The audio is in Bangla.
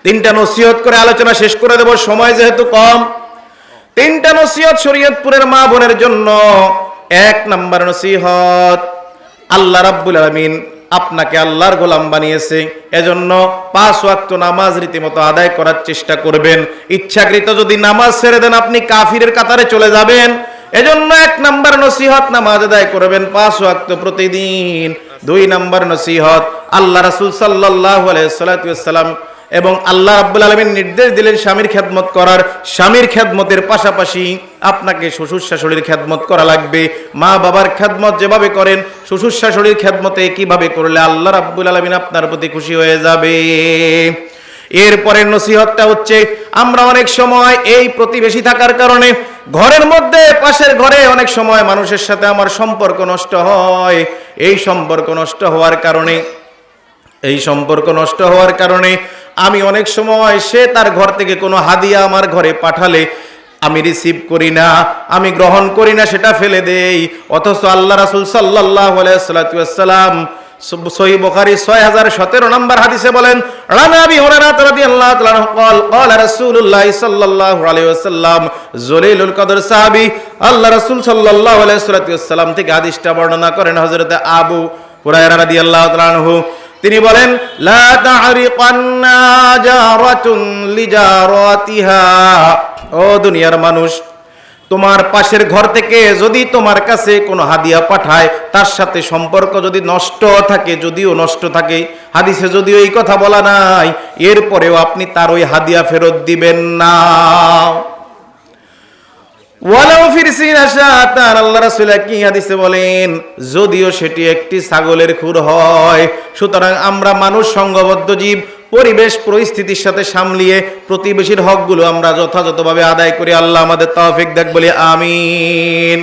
তিনটা নসিহত করে আলোচনা শেষ করে দেব, সময় যেহেতু কম। তিনটা নসিহত শরীয়তপুরের মা বোনের জন্য। এক নাম্বার নসিহত, আল্লাহ রাব্বুল আলামিন আপনাকে আল্লাহর গোলাম বানিয়েছে, এজন্য 5 ওয়াক্ত নামাজ রীতিমতো আদায় করার চেষ্টা করবেন। ইচ্ছাকৃত যদি নামাজ ছেড়ে দেন আপনি কাফিরের কাতারে চলে যাবেন। এজন্য 1 নাম্বার নসিহত, নামাজ আদায় করবেন 5 ওয়াক্ত প্রতিদিন। 2 নাম্বার নসিহত, আল্লাহ রাসূল সাল্লাল্লাহু আলাইহি ওয়াসাল্লাম এবং আল্লাহ রাব্বুল আলামিন নির্দেশ দিলেন স্বামীর খেদমত করার। স্বামীর খেদমতের পাশাপাশি আপনাকে শ্বশুর শাশুড়ির খেদমত করা লাগবে। মা বাবার খেদমত যেভাবে করেন শ্বশুর শাশুড়ির খেদমতে কিভাবে করলে আল্লাহ রাব্বুল আলামিন আপনার প্রতি খুশি হয়ে যাবে। এরপরের নসিহতটা হচ্ছে, আমরা অনেক সময় এই প্রতিবেশী থাকার কারণে ঘরের মধ্যে পাশের ঘরে অনেক সময় মানুষের সাথে আমার সম্পর্ক নষ্ট হয়। এই সম্পর্ক নষ্ট হওয়ার কারণে আমি অনেক সময় সে তার ঘর থেকে কোনো হাদিয়া আমার ঘরে পাঠালে আমি রিসিভ করি না, আমি গ্রহণ করি না, সেটা ফেলে দেই। অথচ আল্লাহ রাসূল সাল্লাল্লাহু আলাইহি ওয়াসাল্লাম সহিহ বুখারী 6017 নম্বর হাদিসে বলেন, আন আবি হুরায়রা রাদিয়াল্লাহু তাআলা আনহু قال রাসূলুল্লাহ সাল্লাল্লাহু আলাইহি ওয়াসাল্লাম, জলিলুল কদর সাহাবী আল্লাহ রাসূল সাল্লাল্লাহু আলাইহি ওয়াসাল্লাম থেকে হাদিসটা বর্ণনা করেন হযরত আবু হুরায়রা রাদিয়াল্লাহু তাআলা আনহু। তিনি বলেন, লা তা'রিকান্না জারাতুন লিজারাতিহা, ও দুনিয়ার মানুষ, তোমার পাশের ঘর থেকে যদি তোমার কাছে কোনো হাদিয়া পাঠায়, তার সাথে সম্পর্ক যদি নষ্ট থাকে, হাদিসে যদিও এই কথা বলা নাই, এরপরেও আপনি তার ওই হাদিয়া ফেরত দিবেন না। ওয়ালাউ ফিরসিনা শাতান, আল্লাহ রাসূল কি হাদিসে বলেন, যদিও সেটি একটি ছাগলের খুর হয়। সুতরাং আমরা মানুষ সংঘবদ্ধ জীব, পরিবেশ পরিস্থিতির সাথে সামলিয়ে প্রতিবেশীর হকগুলো আমরা যথাযথভাবে আদায় করি। আল্লাহ আমাদের তৌফিক দেখ, বলি আমিন।